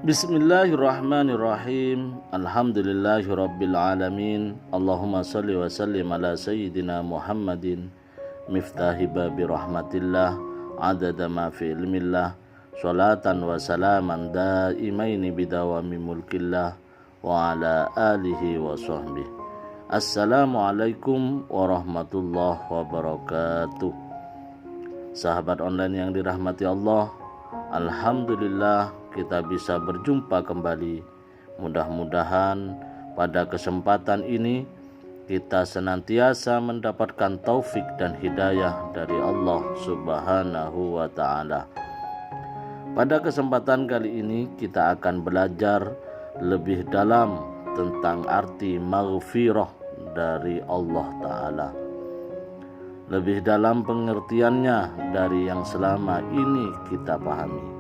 Bismillahirrahmanirrahim. Alhamdulillahirabbil alamin. Allahumma shalli wa sallim ala sayyidina Muhammadin miftahi babi rahmatillah adada ma fi ilmillah salatan wa salaman daimaini bidawami mulkillah wa ala alihi wa sahbihi. Assalamualaikum warahmatullahi wabarakatuh. Sahabat online yang dirahmati Allah, alhamdulillah kita bisa berjumpa kembali. Mudah-mudahan pada kesempatan ini kita senantiasa mendapatkan taufik dan hidayah dari Allah Subhanahu wa ta'ala. Pada kesempatan kali ini kita akan belajar lebih dalam tentang arti maghfirah dari Allah ta'ala, lebih dalam pengertiannya dari yang selama ini kita pahami.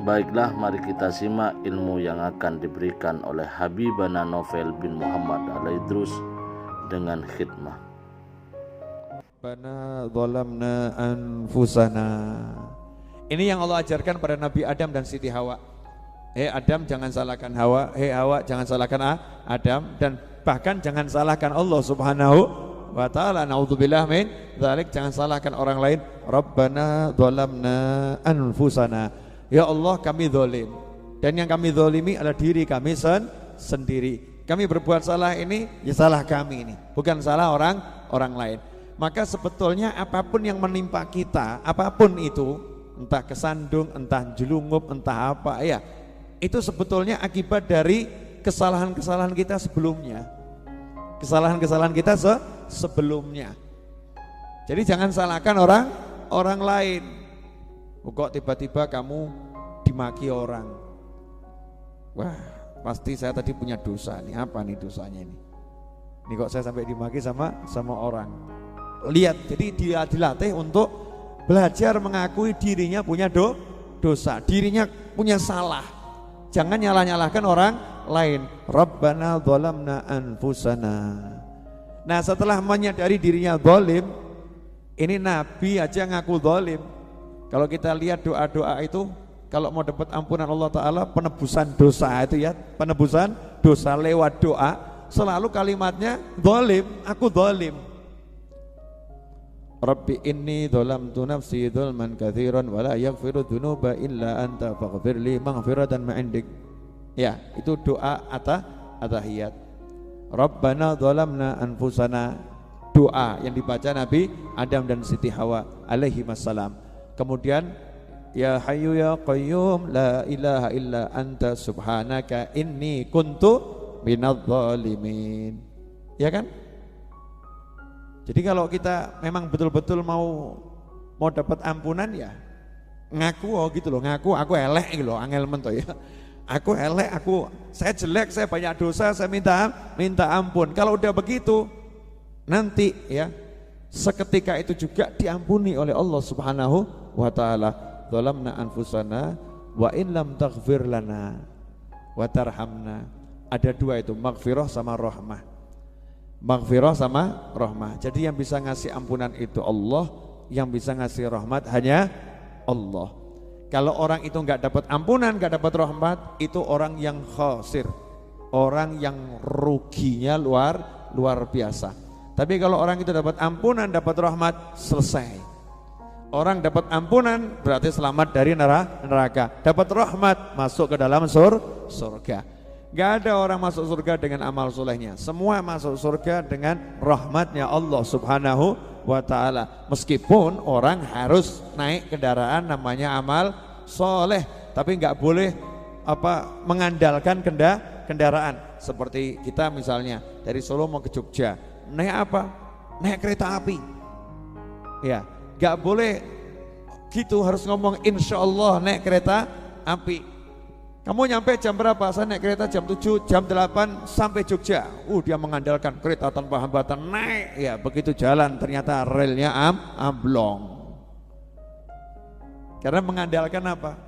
Baiklah, mari kita simak ilmu yang akan diberikan oleh Habibana Novel bin Muhammad Al-Idrus dengan khidmah. Rabbana zalamna anfusana. Ini yang Allah ajarkan pada Nabi Adam dan Siti Hawa. Hei Adam, jangan salahkan Hawa. Hei Hawa, jangan salahkan Adam. Dan bahkan jangan salahkan Allah Subhanahu wa ta'ala. Na'udzubillah min dzalik, jangan salahkan orang lain. Rabbana zalamna anfusana. Ya Allah, kami zalim, dan yang kami zalimi adalah diri kami sendiri. Kami berbuat salah ini, ya salah kami ini, bukan salah orang lain. Maka sebetulnya apapun yang menimpa kita, apapun itu, entah kesandung, entah jelungup, entah apa ya, itu sebetulnya akibat dari kesalahan-kesalahan kita sebelumnya. Kesalahan-kesalahan kita sebelumnya. Jadi jangan salahkan orang lain. Kok tiba-tiba kamu dimaki orang? Wah, pasti saya tadi punya dosa nih. Apa nih dosanya ini? Ini kok saya sampai dimaki sama orang? Lihat, jadi dia dilatih untuk belajar mengakui dirinya punya dosa, dirinya punya salah. Jangan nyalah-nyalahkan orang lain. Rabbana zalamna anfusana. Nah, setelah menyadari dirinya zalim, ini Nabi aja ngaku zalim. Kalau kita lihat doa-doa itu, kalau mau dapat ampunan Allah Ta'ala, penebusan dosa itu ya, penebusan dosa lewat doa, selalu kalimatnya zalim, aku zalim. Rabbi inni zalamtu nafsi dzulman katsiran wa la yaghfiru dzunuba illa anta faghfirli maghfiratan ma'indik. Ya, itu doa atahiyat. Rabbana zalamna anfusana, doa yang dibaca Nabi Adam dan Siti Hawa alaihi wassalam. Kemudian ya hayyu ya qayyum la ilaha illa anta subhanaka inni kuntu minadh dhalimin. Ya kan? Jadi kalau kita memang betul-betul mau dapat ampunan ya ngaku gitu loh, ngaku aku elek gitu loh, angel mento ya. Aku elek, saya jelek, saya banyak dosa, saya minta ampun. Kalau udah begitu nanti ya seketika itu juga diampuni oleh Allah Subhanahu wa ta'ala. Zalamna anfusana wa in lam taghfir lana wa tarhamna. Ada dua itu, maghfirah sama rahmah. Maghfirah sama rahmah. Jadi yang bisa ngasih ampunan itu Allah, yang bisa ngasih rahmat hanya Allah. Kalau orang itu enggak dapat ampunan, enggak dapat rahmat, itu orang yang khasir, orang yang ruginya luar biasa. Tapi kalau orang itu dapat ampunan, dapat rahmat, selesai. Orang dapat ampunan berarti selamat dari neraka. Dapat rahmat, masuk ke dalam surga. Gak ada orang masuk surga dengan amal solehnya. Semua masuk surga dengan rahmatnya Allah Subhanahu wa ta'ala. Meskipun orang harus naik kendaraan namanya amal soleh, tapi gak boleh mengandalkan kendaraan. Seperti kita misalnya dari Solo mau ke Jogja, naik apa? Naik kereta api. Ya, gak boleh gitu, harus ngomong insya Allah naik kereta api. Kamu nyampe jam berapa? Saya naik kereta jam 7, jam 8 sampai Jogja. Dia mengandalkan kereta tanpa hambatan, naik. Ya, begitu jalan ternyata relnya amblong. Karena mengandalkan apa?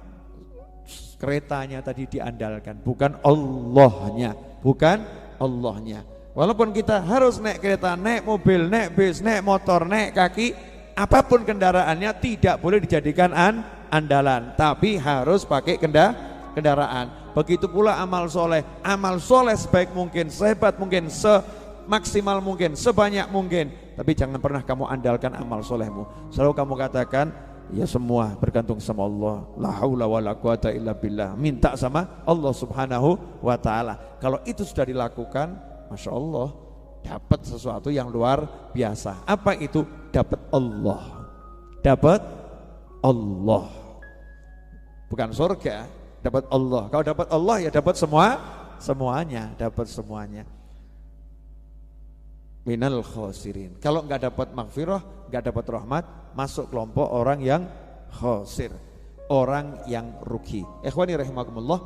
Keretanya tadi diandalkan, bukan Allahnya, bukan Allahnya. Walaupun kita harus naik kereta, naik mobil, naik bis, naik motor, naik kaki, apapun kendaraannya tidak boleh dijadikan andalan, tapi harus pakai kendaraan. Begitu pula amal soleh sebaik mungkin, sehebat mungkin, semaksimal mungkin, sebanyak mungkin, tapi jangan pernah kamu andalkan amal solehmu. Selalu kamu katakan, ya semua bergantung sama Allah, la haula wala quwata illa billah, minta sama Allah subhanahu wa ta'ala. Kalau itu sudah dilakukan, Masya Allah, dapat sesuatu yang luar biasa. Apa itu? Dapat Allah, dapat Allah, bukan surga, dapat Allah. Kalau dapat Allah ya dapat semuanya, dapat semuanya. Minal khosirin. Kalau nggak dapat maghfirah, nggak dapat rahmat, masuk kelompok orang yang khosir, orang yang rugi. Ikhwani rahimakumullah,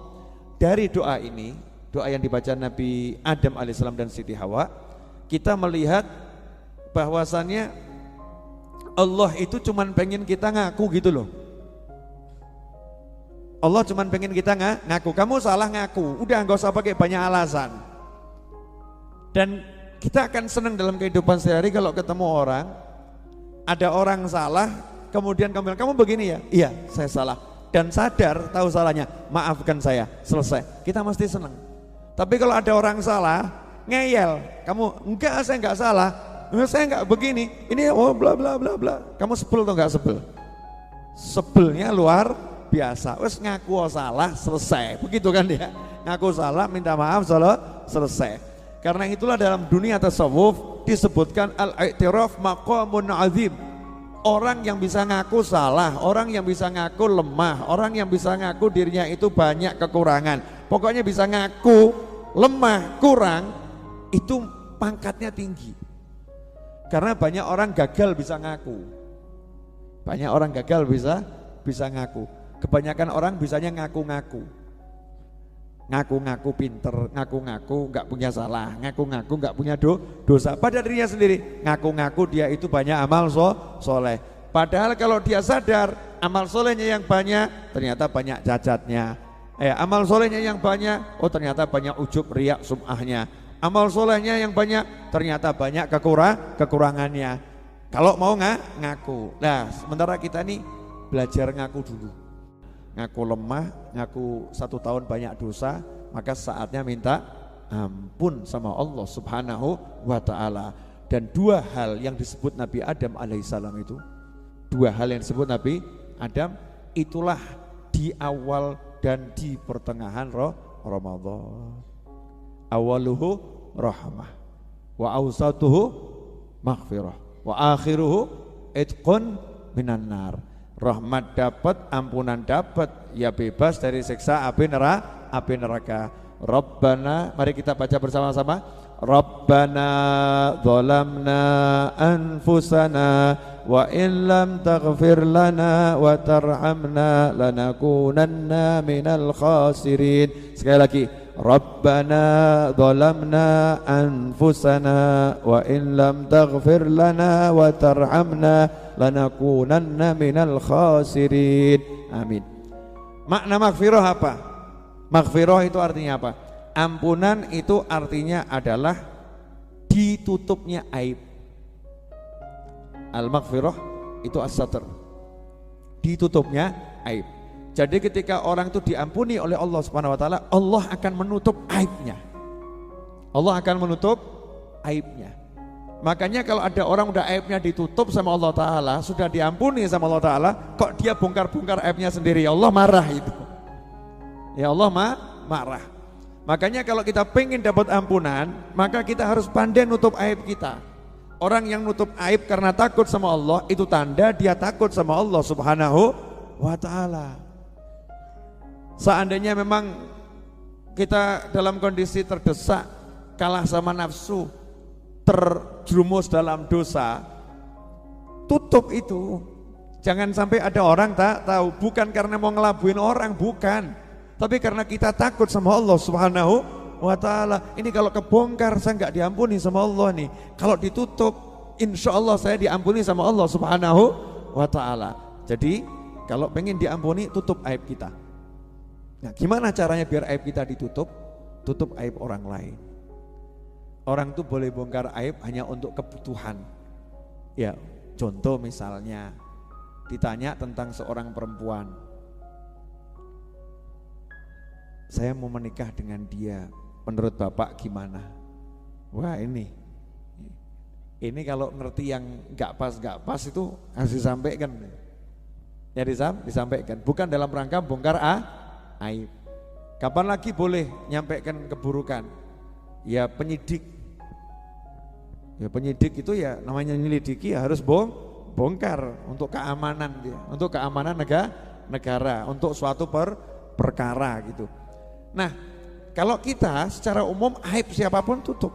dari doa ini, doa yang dibaca Nabi Adam alaihissalam dan Siti Hawa, kita melihat bahwasannya Allah itu cuman pengen kita ngaku gitu loh. Allah cuman pengen kita ngaku. Kamu salah, ngaku, udah nggak usah pakai banyak alasan. Dan kita akan senang dalam kehidupan sehari kalau ketemu orang, ada orang salah, kemudian kamu bilang, kamu begini ya? Iya, saya salah. Dan sadar, tahu salahnya, maafkan saya, selesai. Kita mesti senang. Tapi kalau ada orang salah, ngeyel, kamu, enggak, saya enggak salah, saya enggak begini, ini bla bla bla bla. Kamu sebel atau enggak sebel? Sebelnya luar biasa. Wes ngaku salah, selesai. Begitu kan dia? Ngaku salah, minta maaf, selesai. Karena itulah dalam dunia tasawuf disebutkan al-i'tiraf maqamun azim. Orang yang bisa ngaku salah, orang yang bisa ngaku lemah, orang yang bisa ngaku dirinya itu banyak kekurangan, pokoknya bisa ngaku lemah, kurang, itu pangkatnya tinggi. Karena banyak orang gagal bisa ngaku. Banyak orang gagal bisa ngaku. Kebanyakan orang bisanya ngaku-ngaku. Ngaku-ngaku pinter, ngaku-ngaku gak punya salah, ngaku-ngaku gak punya dosa pada dirinya sendiri, ngaku-ngaku dia itu banyak amal soleh. Padahal kalau dia sadar amal solehnya yang banyak, ternyata banyak cacatnya. Amal solehnya yang banyak, oh ternyata banyak ujub, riak, sum'ahnya. Amal solehnya yang banyak, ternyata banyak kekurangannya. Kalau mau ngaku. Nah sementara kita nih belajar ngaku dulu. Ngaku lemah, ngaku 1 tahun banyak dosa, maka saatnya minta ampun sama Allah subhanahu wa ta'ala. Dan 2 hal yang disebut Nabi Adam alaihissalam itu, 2 hal yang disebut Nabi Adam, itulah di awal dan di pertengahan Ramadan. Awaluhu rahmah, wa awsatuhu maghfirah, wa akhiruhu itqun minan nar. Rahmat dapat, ampunan dapat, ya bebas dari siksa api neraka. Rabbana, mari kita baca bersama-sama. Rabbana zalamna anfusana wa in lam taghfir lana wa tarhamna lanakunanna minal khasirin. Sekali lagi, Rabbana zalamna anfusana wa in lam taghfir lana wa tarhamna lanakunanna minal khasirin. Amin. Makna maghfirah apa? Maghfirah itu artinya apa? Ampunan itu artinya adalah ditutupnya aib. Al-maghfirah itu as-satr, ditutupnya aib. Jadi ketika orang itu diampuni oleh Allah Subhanahu wa taala, Allah akan menutup aibnya. Allah akan menutup aibnya. Makanya kalau ada orang udah aibnya ditutup sama Allah taala, sudah diampuni sama Allah taala, kok dia bongkar-bongkar aibnya sendiri, ya Allah marah itu. Ya Allah marah. Makanya kalau kita pengen dapat ampunan, maka kita harus pandai nutup aib kita. Orang yang nutup aib karena takut sama Allah, itu tanda dia takut sama Allah Subhanahu wa ta'ala. Seandainya memang kita dalam kondisi terdesak, kalah sama nafsu, terjerumus dalam dosa, tutup itu. Jangan sampai ada orang tak tahu, bukan karena mau ngelabuin orang, bukan. Tapi karena kita takut sama Allah Subhanahu wa ta'ala, ini kalau kebongkar saya nggak diampuni sama Allah nih. Kalau ditutup, insya Allah saya diampuni sama Allah Subhanahu wa ta'ala. Jadi kalau pengen diampuni, tutup aib kita. Nah, gimana caranya biar aib kita ditutup? Tutup aib orang lain. Orang tuh boleh bongkar aib hanya untuk kebutuhan. Ya, contoh misalnya ditanya tentang seorang perempuan, saya mau menikah dengan dia, menurut Bapak gimana? Wah, ini kalau ngerti yang gak pas itu harus disampaikan. Ya disampaikan, bukan dalam rangka bongkar aib. Kapan lagi boleh nyampaikan keburukan? Ya penyidik. Ya penyidik itu ya namanya nyelidiki, ya harus bongkar untuk keamanan dia, untuk keamanan negara, untuk suatu perkara gitu. Nah, kalau kita secara umum aib siapapun tutup.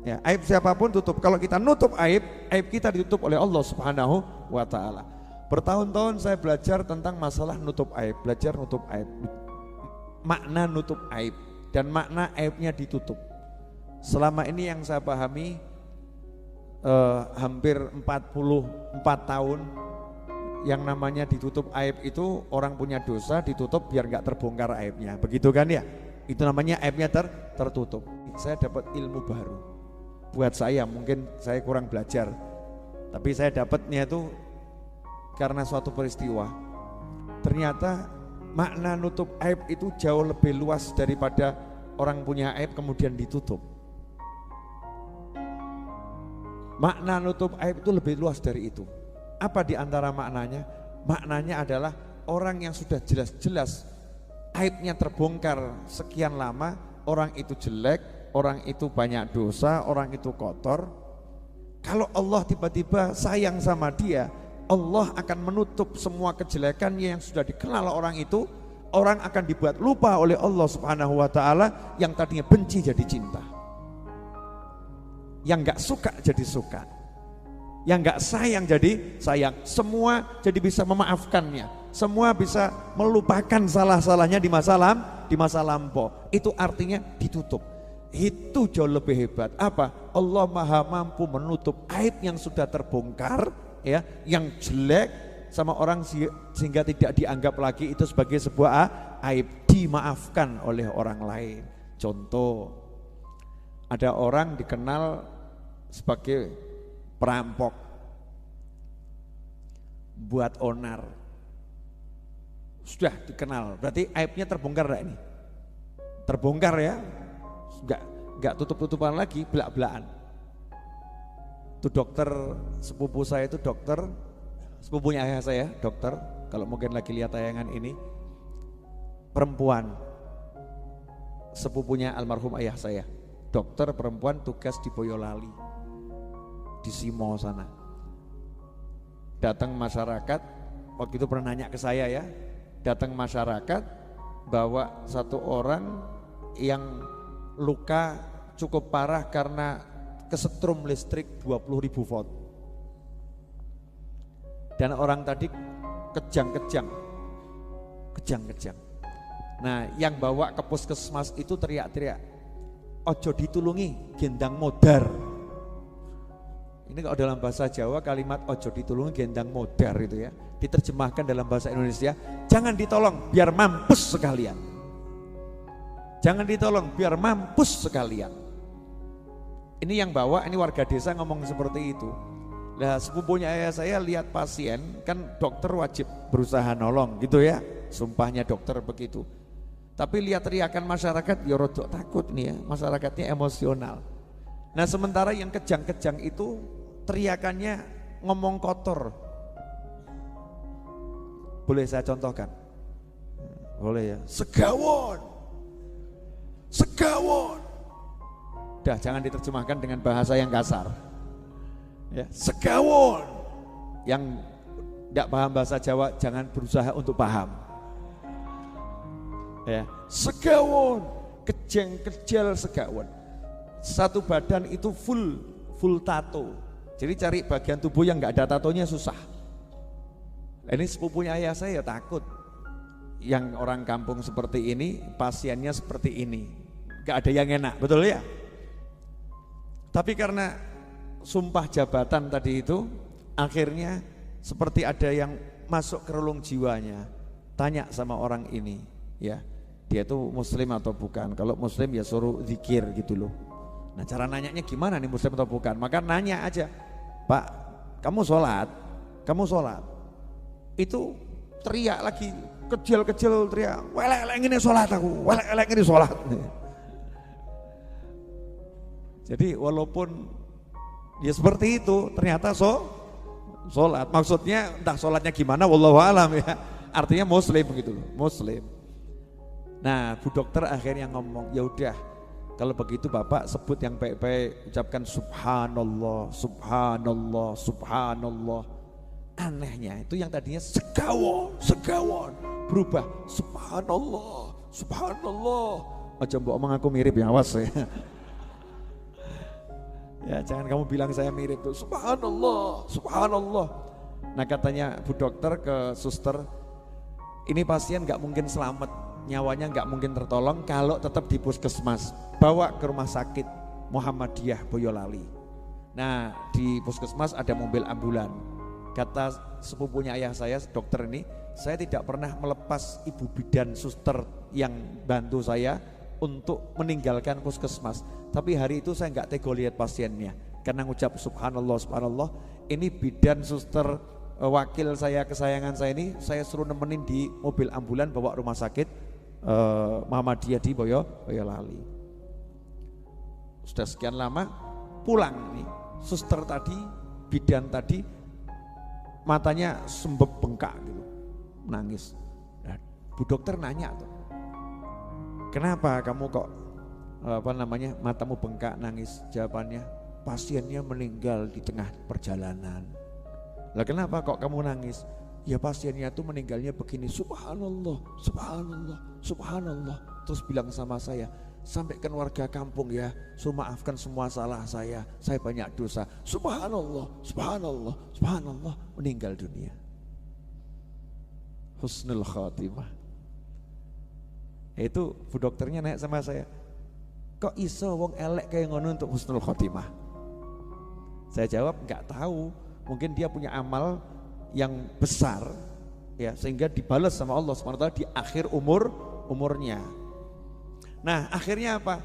Ya, aib siapapun tutup. Kalau kita nutup aib kita ditutup oleh Allah Subhanahu wa ta'ala. Bertahun-tahun saya belajar tentang masalah nutup aib, belajar nutup aib. Makna nutup aib dan makna aibnya ditutup. Selama ini yang saya pahami hampir 44 tahun, yang namanya ditutup aib itu orang punya dosa ditutup biar gak terbongkar aibnya, begitu kan ya? Itu namanya aibnya tertutup. Saya dapat ilmu baru. Buat saya, mungkin saya kurang belajar, tapi saya dapatnya itu karena suatu peristiwa. Ternyata makna nutup aib itu jauh lebih luas daripada orang punya aib kemudian ditutup. Makna nutup aib itu lebih luas dari itu. Apa di antara maknanya? Maknanya adalah orang yang sudah jelas-jelas aibnya terbongkar sekian lama, orang itu jelek, orang itu banyak dosa, orang itu kotor. Kalau Allah tiba-tiba sayang sama dia, Allah akan menutup semua kejelekannya yang sudah dikenal orang itu. Orang akan dibuat lupa oleh Allah Subhanahu wa ta'ala, yang tadinya benci jadi cinta, yang gak suka jadi suka, yang gak sayang jadi sayang. Semua jadi bisa memaafkannya, semua bisa melupakan salah-salahnya di masa lampau. Itu artinya ditutup. Itu jauh lebih hebat. Apa? Allah maha mampu menutup aib yang sudah terbongkar, ya, yang jelek sama orang sehingga tidak dianggap lagi itu sebagai sebuah aib, dimaafkan oleh orang lain. Contoh, ada orang dikenal sebagai perampok, buat onar, sudah dikenal, berarti aibnya terbongkar enggak ini? Terbongkar ya, enggak tutup-tutupan lagi, belak-belakan. Itu dokter sepupu saya, itu dokter sepupunya ayah saya, dokter, kalau mungkin lagi lihat tayangan ini, perempuan, sepupunya almarhum ayah saya, dokter perempuan, tugas di Boyolali, di Simo sana. Datang masyarakat, waktu itu pernah nanya ke saya ya, datang masyarakat bawa satu orang yang luka cukup parah karena kesetrum listrik 20.000 volt. Dan orang tadi kejang-kejang. Nah, yang bawa ke puskesmas itu teriak-teriak, ojo ditulungi, gendang modar. Ini kalau dalam bahasa Jawa kalimat ojo ditulungi gendang modar itu ya, diterjemahkan dalam bahasa Indonesia, jangan ditolong biar mampus sekalian. Jangan ditolong biar mampus sekalian. Ini yang bawa, ini warga desa ngomong seperti itu. Nah, sepupunya ayah saya lihat pasien, kan dokter wajib berusaha nolong gitu ya, sumpahnya dokter begitu. Tapi lihat teriakan masyarakat, ya rodok takut nih ya, masyarakatnya emosional. Nah, sementara yang kejang-kejang itu teriakannya ngomong kotor. Boleh saya contohkan? Boleh ya. Segawon. Dah, jangan diterjemahkan dengan bahasa yang kasar. Ya, segawon. Yang tidak paham bahasa Jawa jangan berusaha untuk paham. Ya, segawon, kejang-kejal segawon. Satu badan itu full tato. Jadi cari bagian tubuh yang nggak ada tatonya susah. Ini sepupunya ayah saya takut. yang orang kampung seperti ini, pasiennya seperti ini, gak ada yang enak, betul ya? Tapi karena sumpah jabatan tadi itu, akhirnya seperti ada yang masuk ke relung jiwanya, tanya sama orang ini, ya dia itu muslim atau bukan. Kalau muslim ya suruh zikir gitu loh. Nah cara nanyanya gimana nih, muslim atau bukan? Maka nanya aja, Pak, kamu sholat? Kamu sholat? Itu teriak lagi, kecil-kecil teriak, welek-welek ini sholat aku, welek-welek ini sholat. Jadi walaupun ya seperti itu, ternyata sholat. Maksudnya entah sholatnya gimana, wallahu alam ya. Artinya muslim gitu loh, muslim. Nah Bu Dokter akhirnya ngomong, ya udah kalau begitu Bapak sebut yang baik-baik, ucapkan subhanallah, subhanallah, subhanallah. Anehnya itu yang tadinya segawon berubah subhanallah, subhanallah. Aja mbok omong aku mirip ya, awas ya. Ya jangan kamu bilang saya mirip tuh, subhanallah, subhanallah. Nah katanya Bu Dokter ke suster, ini pasien gak mungkin selamat, nyawanya gak mungkin tertolong kalau tetap di puskesmas, bawa ke rumah sakit Muhammadiyah Boyolali. Nah di puskesmas ada mobil ambulan. Kata sepupunya ayah saya, dokter ini, saya tidak pernah melepas ibu bidan suster yang bantu saya untuk meninggalkan puskesmas. Tapi hari itu saya nggak tega lihat pasiennya, karena ngucap subhanallah, subhanallah. Ini bidan suster wakil saya, kesayangan saya ini, saya suruh nemenin di mobil ambulan bawa rumah sakit Muhammadiyah di Boyolali. Sudah sekian lama pulang nih, suster tadi, bidan tadi, matanya sembep bengkak gitu, nangis. Nah, Bu Dokter nanya tuh, kenapa kamu kok matamu bengkak nangis? Jawabannya, pasiennya meninggal di tengah perjalanan. Lah kenapa kok kamu nangis? Ya pasiennya tuh meninggalnya begini, subhanallah, subhanallah, subhanallah. Terus bilang sama saya, sampaikan warga kampung ya, suruh maafkan semua salah saya banyak dosa. Subhanallah, subhanallah, subhanallah, meninggal dunia. Husnul khatimah. Itu Bu Dokternya nanya sama saya, kok iso wong elek kayak ngono untuk husnul khatimah? Saya jawab nggak tahu, mungkin dia punya amal yang besar ya, sehingga dibalas sama Allah SWT di akhir umurnya. Nah akhirnya apa?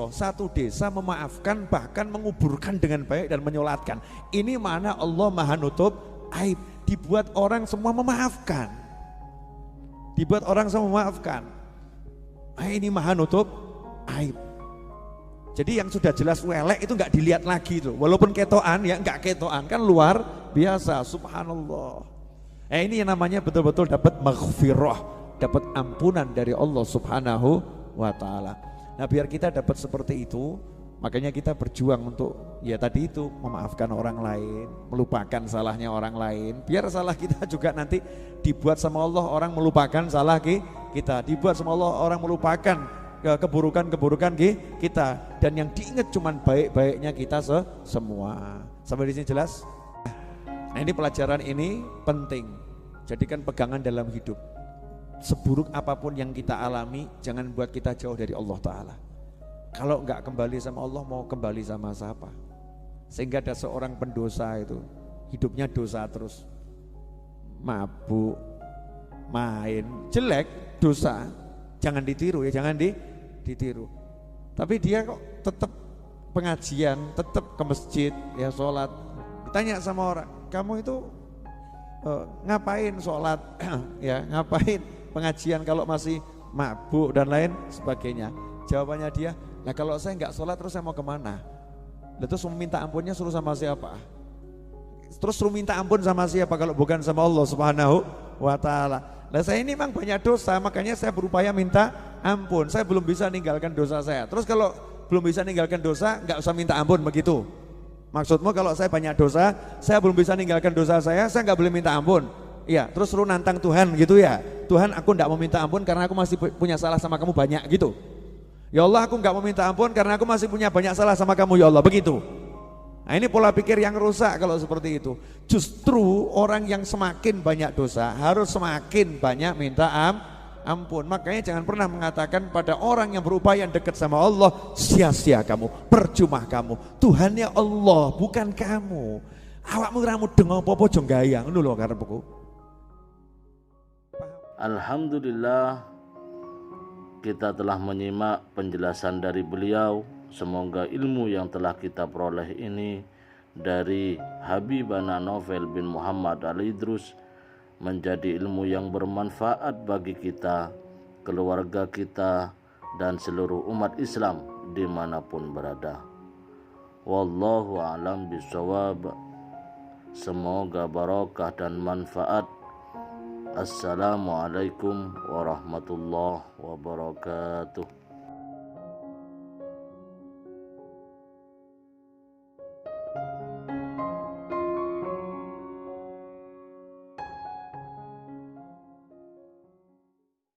Satu desa memaafkan, bahkan menguburkan dengan baik dan menyolatkan. Ini mana Allah maha nutup aib. Dibuat orang semua memaafkan, dibuat orang semua memaafkan. Ini maha nutup aib. Jadi yang sudah jelas welek itu nggak dilihat lagi tuh. Walaupun ketoan ya nggak ketoan, kan luar biasa. Subhanallah. Ini yang namanya betul-betul dapat maghfirah, dapat ampunan dari Allah Subhanahu wa ta'ala. Nah biar kita dapat seperti itu, makanya kita berjuang untuk ya tadi itu, memaafkan orang lain, melupakan salahnya orang lain. Biar salah kita juga nanti dibuat sama Allah orang melupakan salah kita, dibuat sama Allah orang melupakan keburukan-keburukan kita, dan yang diingat cuman baik-baiknya kita semua. Sampai di sini jelas? Nah ini pelajaran ini penting, jadikan pegangan dalam hidup. Seburuk apapun yang kita alami, jangan buat kita jauh dari Allah Ta'ala. Kalau enggak kembali sama Allah, mau kembali sama siapa? Sehingga ada seorang pendosa itu, hidupnya dosa terus, mabuk, main, jelek, dosa. Jangan ditiru ya, jangan ditiru. Tapi dia kok tetap pengajian, tetap ke masjid, ya sholat. Ditanya sama orang, kamu itu ngapain sholat, ya ngapain pengajian kalau masih mabuk dan lain sebagainya? Jawabannya dia, nah kalau saya nggak sholat terus saya mau kemana? Terus meminta ampunnya suruh sama siapa? Terus suruh minta ampun sama siapa kalau bukan sama Allah Subhanahu wa ta'ala? Nah saya ini memang banyak dosa, makanya saya berupaya minta ampun. Saya belum bisa ninggalkan dosa saya. Terus kalau belum bisa ninggalkan dosa, nggak usah minta ampun begitu? Maksudmu kalau saya banyak dosa, saya belum bisa ninggalkan dosa saya nggak boleh minta ampun? Iya, terus suruh nantang Tuhan gitu ya? Tuhan, aku nggak mau minta ampun karena aku masih punya salah sama kamu banyak gitu. Ya Allah, aku nggak mau minta ampun karena aku masih punya banyak salah sama kamu ya Allah, begitu. Nah, ini pola pikir yang rusak kalau seperti itu. Justru orang yang semakin banyak dosa harus semakin banyak minta ampun. Makanya jangan pernah mengatakan pada orang yang berupaya dekat sama Allah, sia-sia kamu, percuma kamu. Tuhannya Allah, bukan kamu. Awakmu ramu dengo apa-apa aja gayang ngono lho karepku. Alhamdulillah, kita telah menyimak penjelasan dari beliau. Semoga ilmu yang telah kita peroleh ini dari Habibana Novel bin Muhammad Al-Idrus menjadi ilmu yang bermanfaat bagi kita, keluarga kita, dan seluruh umat Islam dimanapun berada. Wallahu a'lam bishawab. Semoga barokah dan manfaat. Assalamualaikum warahmatullahi wabarakatuh.